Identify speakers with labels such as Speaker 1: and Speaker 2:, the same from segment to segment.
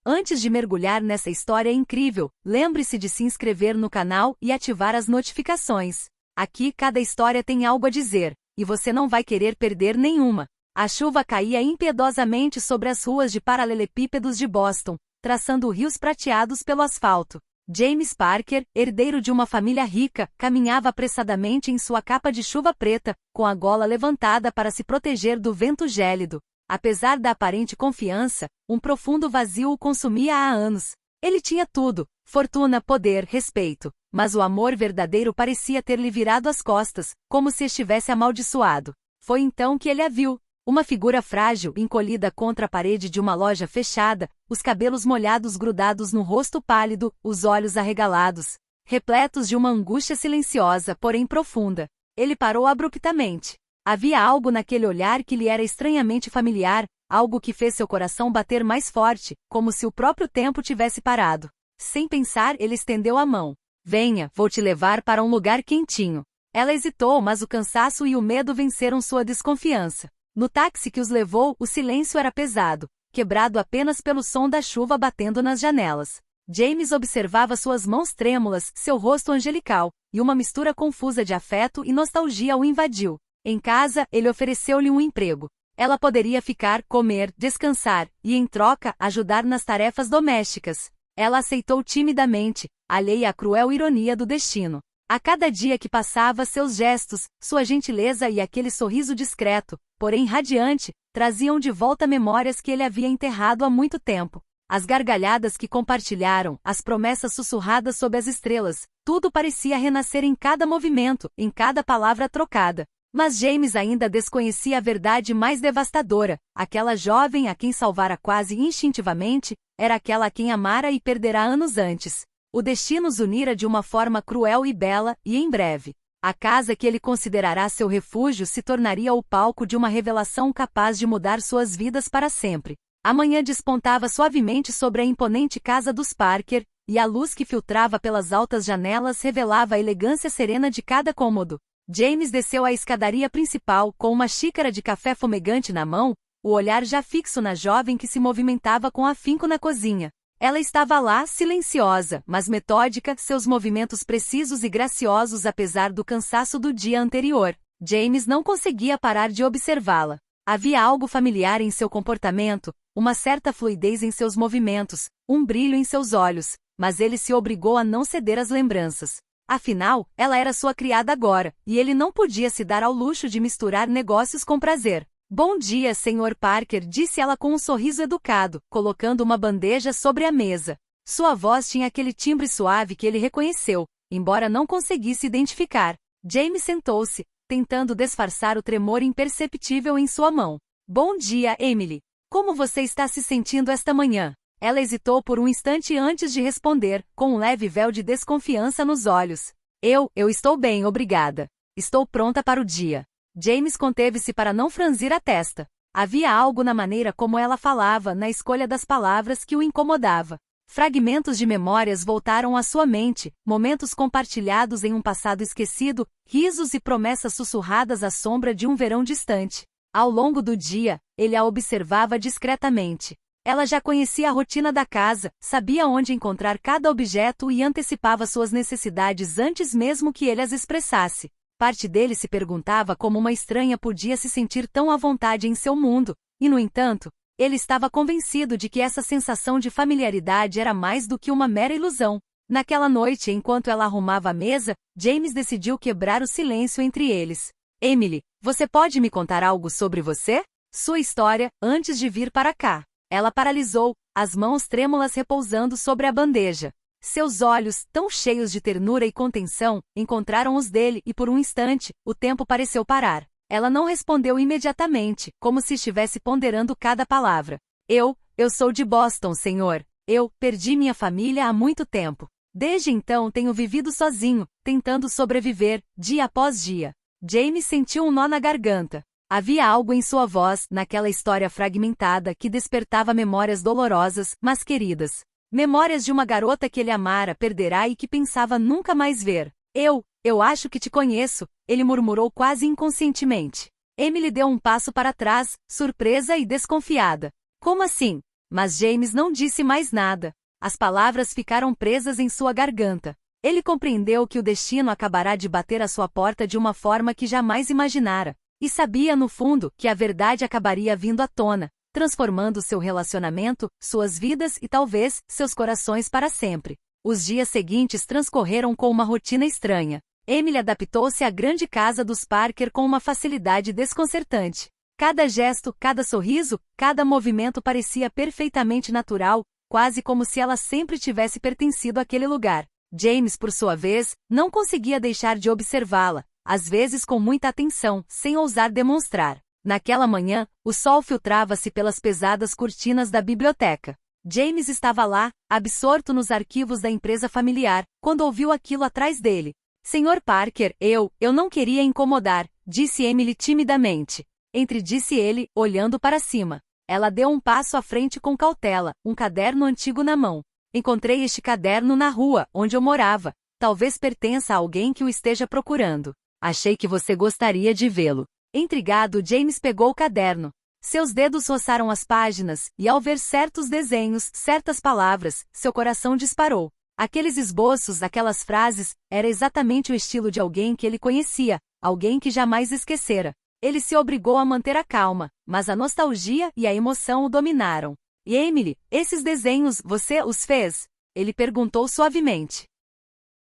Speaker 1: Antes de mergulhar nessa história incrível, lembre-se de se inscrever no canal e ativar as notificações. Aqui cada história tem algo a dizer, e você não vai querer perder nenhuma. A chuva caía impiedosamente sobre as ruas de paralelepípedos de Boston, traçando rios prateados pelo asfalto. James Parker, herdeiro de uma família rica, caminhava apressadamente em sua capa de chuva preta, com a gola levantada para se proteger do vento gélido. Apesar da aparente confiança, um profundo vazio o consumia há anos. Ele tinha tudo: fortuna, poder, respeito. Mas o amor verdadeiro parecia ter-lhe virado as costas, como se estivesse amaldiçoado. Foi então que ele a viu. Uma figura frágil, encolhida contra a parede de uma loja fechada, os cabelos molhados grudados no rosto pálido, os olhos arregalados, repletos de uma angústia silenciosa, porém profunda. Ele parou abruptamente. Havia algo naquele olhar que lhe era estranhamente familiar, algo que fez seu coração bater mais forte, como se o próprio tempo tivesse parado. Sem pensar, ele estendeu a mão. Venha, vou te levar para um lugar quentinho. Ela hesitou, mas o cansaço e o medo venceram sua desconfiança. No táxi que os levou, o silêncio era pesado, quebrado apenas pelo som da chuva batendo nas janelas. James observava suas mãos trêmulas, seu rosto angelical, e uma mistura confusa de afeto e nostalgia o invadiu. Em casa, ele ofereceu-lhe um emprego. Ela poderia ficar, comer, descansar, e em troca, ajudar nas tarefas domésticas. Ela aceitou timidamente, alheia à cruel ironia do destino. A cada dia que passava, seus gestos, sua gentileza e aquele sorriso discreto, porém radiante, traziam de volta memórias que ele havia enterrado há muito tempo. As gargalhadas que compartilharam, as promessas sussurradas sob as estrelas, tudo parecia renascer em cada movimento, em cada palavra trocada. Mas James ainda desconhecia a verdade mais devastadora: aquela jovem a quem salvara quase instintivamente, era aquela a quem amara e perdera anos antes. O destino os unira de uma forma cruel e bela, e em breve, a casa que ele considerará seu refúgio se tornaria o palco de uma revelação capaz de mudar suas vidas para sempre. A manhã despontava suavemente sobre a imponente casa dos Parker, e a luz que filtrava pelas altas janelas revelava a elegância serena de cada cômodo. James desceu a escadaria principal, com uma xícara de café fumegante na mão, o olhar já fixo na jovem que se movimentava com afinco na cozinha. Ela estava lá, silenciosa, mas metódica, seus movimentos precisos e graciosos apesar do cansaço do dia anterior. James não conseguia parar de observá-la. Havia algo familiar em seu comportamento, uma certa fluidez em seus movimentos, um brilho em seus olhos, mas ele se obrigou a não ceder às lembranças. Afinal, ela era sua criada agora, e ele não podia se dar ao luxo de misturar negócios com prazer. Bom dia, Sr. Parker, disse ela com um sorriso educado, colocando uma bandeja sobre a mesa. Sua voz tinha aquele timbre suave que ele reconheceu, embora não conseguisse identificar. James sentou-se, tentando disfarçar o tremor imperceptível em sua mão. Bom dia, Emily. Como você está se sentindo esta manhã? Ela hesitou por um instante antes de responder, com um leve véu de desconfiança nos olhos. Eu estou bem, obrigada. Estou pronta para o dia. James conteve-se para não franzir a testa. Havia algo na maneira como ela falava, na escolha das palavras que o incomodava. Fragmentos de memórias voltaram à sua mente, momentos compartilhados em um passado esquecido, risos e promessas sussurradas à sombra de um verão distante. Ao longo do dia, ele a observava discretamente. Ela já conhecia a rotina da casa, sabia onde encontrar cada objeto e antecipava suas necessidades antes mesmo que ele as expressasse. Parte dele se perguntava como uma estranha podia se sentir tão à vontade em seu mundo, e no entanto, ele estava convencido de que essa sensação de familiaridade era mais do que uma mera ilusão. Naquela noite, enquanto ela arrumava a mesa, James decidiu quebrar o silêncio entre eles. Emily, você pode me contar algo sobre você? Sua história, antes de vir para cá. Ela paralisou, as mãos trêmulas repousando sobre a bandeja. Seus olhos, tão cheios de ternura e contenção, encontraram os dele e por um instante, o tempo pareceu parar. Ela não respondeu imediatamente, como se estivesse ponderando cada palavra. Eu sou de Boston, senhor. Eu perdi minha família há muito tempo. Desde então tenho vivido sozinho, tentando sobreviver, dia após dia. James sentiu um nó na garganta. Havia algo em sua voz, naquela história fragmentada, que despertava memórias dolorosas, mas queridas. Memórias de uma garota que ele amara, perderá e que pensava nunca mais ver. Eu acho que te conheço, ele murmurou quase inconscientemente. Emily deu um passo para trás, surpresa e desconfiada. Como assim? Mas James não disse mais nada. As palavras ficaram presas em sua garganta. Ele compreendeu que o destino acabará de bater à sua porta de uma forma que jamais imaginara. E sabia, no fundo, que a verdade acabaria vindo à tona, transformando seu relacionamento, suas vidas e talvez, seus corações para sempre. Os dias seguintes transcorreram com uma rotina estranha. Emily adaptou-se à grande casa dos Parker com uma facilidade desconcertante. Cada gesto, cada sorriso, cada movimento parecia perfeitamente natural, quase como se ela sempre tivesse pertencido àquele lugar. James, por sua vez, não conseguia deixar de observá-la, às vezes com muita atenção, sem ousar demonstrar. Naquela manhã, o sol filtrava-se pelas pesadas cortinas da biblioteca. James estava lá, absorto nos arquivos da empresa familiar, quando ouviu aquilo atrás dele. Senhor Parker, eu não queria incomodar, disse Emily timidamente. Disse ele, olhando para cima. Ela deu um passo à frente com cautela, um caderno antigo na mão. Encontrei este caderno na rua, onde eu morava. Talvez pertença a alguém que o esteja procurando. Achei que você gostaria de vê-lo. Intrigado, James pegou o caderno. Seus dedos roçaram as páginas, e ao ver certos desenhos, certas palavras, seu coração disparou. Aqueles esboços, aquelas frases, era exatamente o estilo de alguém que ele conhecia, alguém que jamais esquecera. Ele se obrigou a manter a calma, mas a nostalgia e a emoção o dominaram. E Emily, esses desenhos, você os fez? Ele perguntou suavemente.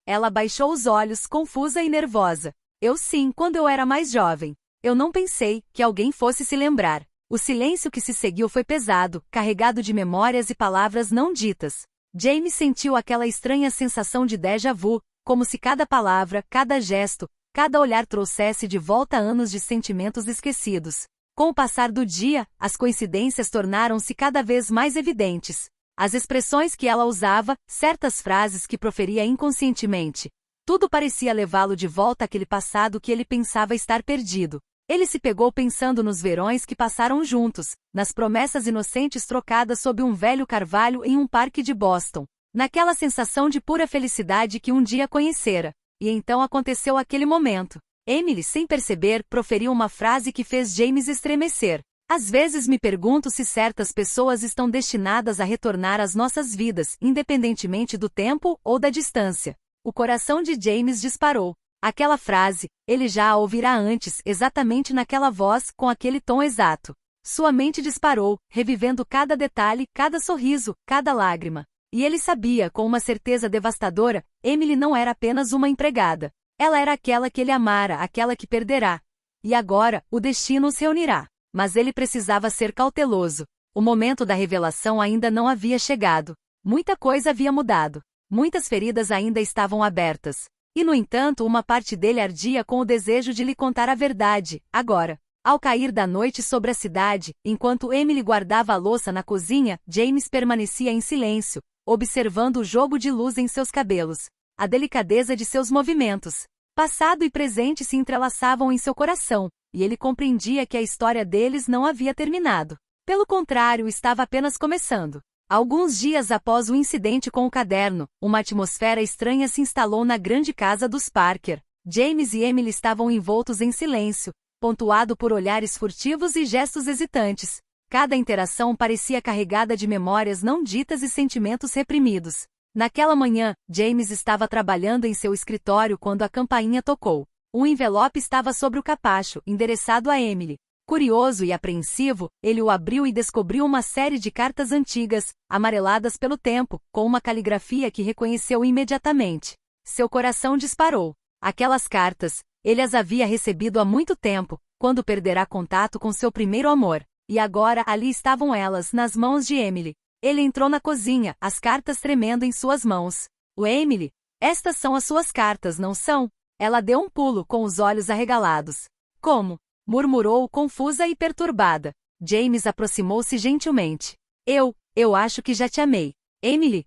Speaker 1: Ela baixou os olhos, confusa e nervosa. Eu sim, quando eu era mais jovem. Eu não pensei que alguém fosse se lembrar. O silêncio que se seguiu foi pesado, carregado de memórias e palavras não ditas. James sentiu aquela estranha sensação de déjà vu, como se cada palavra, cada gesto, cada olhar trouxesse de volta anos de sentimentos esquecidos. Com o passar do dia, as coincidências tornaram-se cada vez mais evidentes. As expressões que ela usava, certas frases que proferia inconscientemente. Tudo parecia levá-lo de volta àquele passado que ele pensava estar perdido. Ele se pegou pensando nos verões que passaram juntos, nas promessas inocentes trocadas sob um velho carvalho em um parque de Boston, naquela sensação de pura felicidade que um dia conhecera. E então aconteceu aquele momento. Emily, sem perceber, proferiu uma frase que fez James estremecer. Às vezes me pergunto se certas pessoas estão destinadas a retornar às nossas vidas, independentemente do tempo ou da distância. O coração de James disparou. Aquela frase, ele já a ouvira antes, exatamente naquela voz, com aquele tom exato. Sua mente disparou, revivendo cada detalhe, cada sorriso, cada lágrima. E ele sabia, com uma certeza devastadora, Emily não era apenas uma empregada. Ela era aquela que ele amara, aquela que perderá. E agora, o destino os reunirá. Mas ele precisava ser cauteloso. O momento da revelação ainda não havia chegado. Muita coisa havia mudado. Muitas feridas ainda estavam abertas. E, no entanto, uma parte dele ardia com o desejo de lhe contar a verdade, agora. Ao cair da noite sobre a cidade, enquanto Emily guardava a louça na cozinha, James permanecia em silêncio, observando o jogo de luz em seus cabelos, a delicadeza de seus movimentos. Passado e presente se entrelaçavam em seu coração, e ele compreendia que a história deles não havia terminado. Pelo contrário, estava apenas começando. Alguns dias após o incidente com o caderno, uma atmosfera estranha se instalou na grande casa dos Parker. James e Emily estavam envoltos em silêncio, pontuado por olhares furtivos e gestos hesitantes. Cada interação parecia carregada de memórias não ditas e sentimentos reprimidos. Naquela manhã, James estava trabalhando em seu escritório quando a campainha tocou. Um envelope estava sobre o capacho, endereçado a Emily. Curioso e apreensivo, ele o abriu e descobriu uma série de cartas antigas, amareladas pelo tempo, com uma caligrafia que reconheceu imediatamente. Seu coração disparou. Aquelas cartas, ele as havia recebido há muito tempo, quando perderá contato com seu primeiro amor. E agora ali estavam elas, nas mãos de Emily. Ele entrou na cozinha, as cartas tremendo em suas mãos. Emily, estas são as suas cartas, não são? Ela deu um pulo com os olhos arregalados. Como? Murmurou, confusa e perturbada. James aproximou-se gentilmente. Eu acho que já te amei. Emily,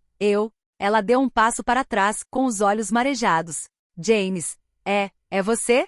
Speaker 1: Ela deu um passo para trás, com os olhos marejados. James, é você?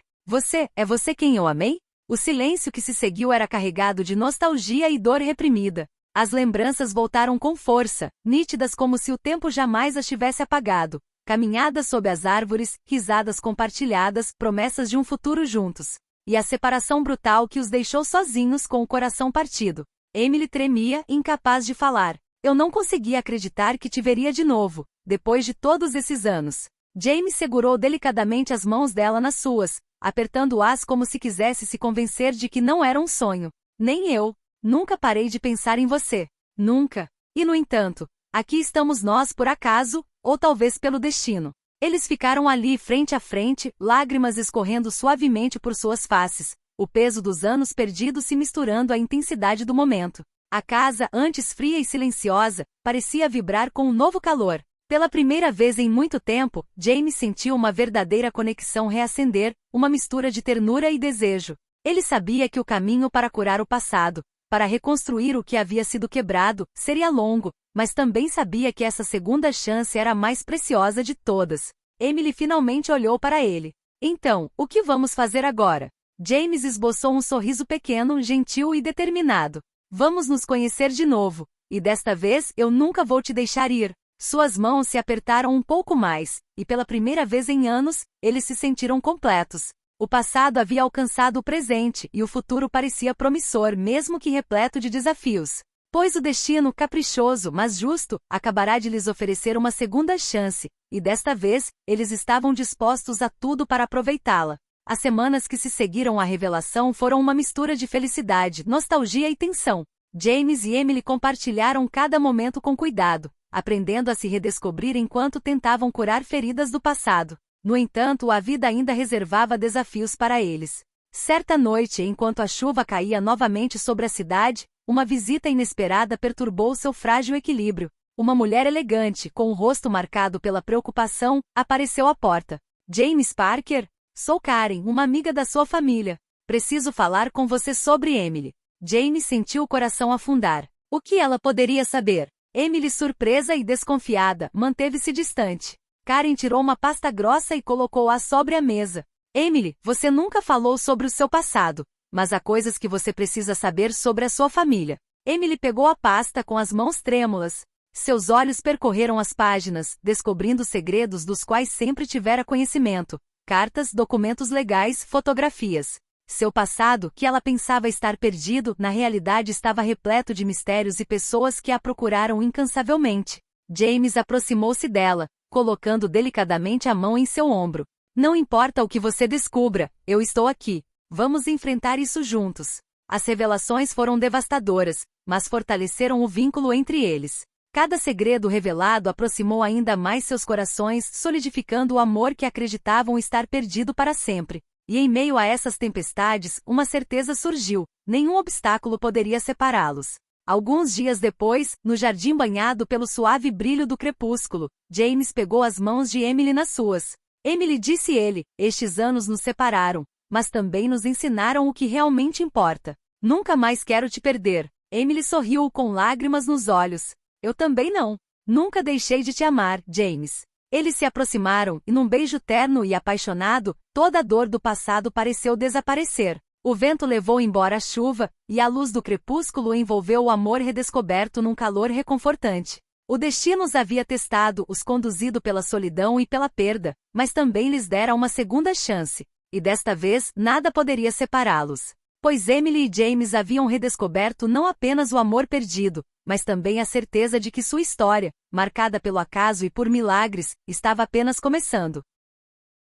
Speaker 1: É você quem eu amei? O silêncio que se seguiu era carregado de nostalgia e dor reprimida. As lembranças voltaram com força, nítidas como se o tempo jamais as tivesse apagado. Caminhadas sob as árvores, risadas compartilhadas, promessas de um futuro juntos. E a separação brutal que os deixou sozinhos com o coração partido. Emily tremia, incapaz de falar. Eu não conseguia acreditar que te veria de novo, depois de todos esses anos. James segurou delicadamente as mãos dela nas suas, apertando-as como se quisesse se convencer de que não era um sonho. Nem eu. Nunca parei de pensar em você. Nunca. E no entanto, aqui estamos nós por acaso, ou talvez pelo destino. Eles ficaram ali frente a frente, lágrimas escorrendo suavemente por suas faces, o peso dos anos perdidos se misturando à intensidade do momento. A casa, antes fria e silenciosa, parecia vibrar com um novo calor. Pela primeira vez em muito tempo, James sentiu uma verdadeira conexão reacender, uma mistura de ternura e desejo. Ele sabia que o caminho para curar o passado, para reconstruir o que havia sido quebrado, seria longo, mas também sabia que essa segunda chance era a mais preciosa de todas. Emily finalmente olhou para ele. Então, o que vamos fazer agora? James esboçou um sorriso pequeno, gentil e determinado. Vamos nos conhecer de novo, e desta vez eu nunca vou te deixar ir. Suas mãos se apertaram um pouco mais, e pela primeira vez em anos, eles se sentiram completos. O passado havia alcançado o presente, e o futuro parecia promissor mesmo que repleto de desafios. Pois o destino, caprichoso, mas justo, acabará de lhes oferecer uma segunda chance, e desta vez, eles estavam dispostos a tudo para aproveitá-la. As semanas que se seguiram à revelação foram uma mistura de felicidade, nostalgia e tensão. James e Emily compartilharam cada momento com cuidado, aprendendo a se redescobrir enquanto tentavam curar feridas do passado. No entanto, a vida ainda reservava desafios para eles. Certa noite, enquanto a chuva caía novamente sobre a cidade, uma visita inesperada perturbou seu frágil equilíbrio. Uma mulher elegante, com o rosto marcado pela preocupação, apareceu à porta. James Parker? Sou Karen, uma amiga da sua família. Preciso falar com você sobre Emily. James sentiu o coração afundar. O que ela poderia saber? Emily, surpresa e desconfiada, manteve-se distante. Karen tirou uma pasta grossa e colocou-a sobre a mesa. Emily, você nunca falou sobre o seu passado, mas há coisas que você precisa saber sobre a sua família. Emily pegou a pasta com as mãos trêmulas. Seus olhos percorreram as páginas, descobrindo segredos dos quais sempre tivera conhecimento. Cartas, documentos legais, fotografias. Seu passado, que ela pensava estar perdido, na realidade estava repleto de mistérios e pessoas que a procuraram incansavelmente. James aproximou-se dela, colocando delicadamente a mão em seu ombro. Não importa o que você descubra, eu estou aqui. Vamos enfrentar isso juntos. As revelações foram devastadoras, mas fortaleceram o vínculo entre eles. Cada segredo revelado aproximou ainda mais seus corações, solidificando o amor que acreditavam estar perdido para sempre. E em meio a essas tempestades, uma certeza surgiu: nenhum obstáculo poderia separá-los. Alguns dias depois, no jardim banhado pelo suave brilho do crepúsculo, James pegou as mãos de Emily nas suas. Emily, disse ele, estes anos nos separaram, mas também nos ensinaram o que realmente importa. Nunca mais quero te perder. Emily sorriu com lágrimas nos olhos. Eu também não. Nunca deixei de te amar, James. Eles se aproximaram, e num beijo terno e apaixonado, toda a dor do passado pareceu desaparecer. O vento levou embora a chuva, e a luz do crepúsculo envolveu o amor redescoberto num calor reconfortante. O destino os havia testado, os conduzido pela solidão e pela perda, mas também lhes dera uma segunda chance. E desta vez, nada poderia separá-los. Pois Emily e James haviam redescoberto não apenas o amor perdido, mas também a certeza de que sua história, marcada pelo acaso e por milagres, estava apenas começando.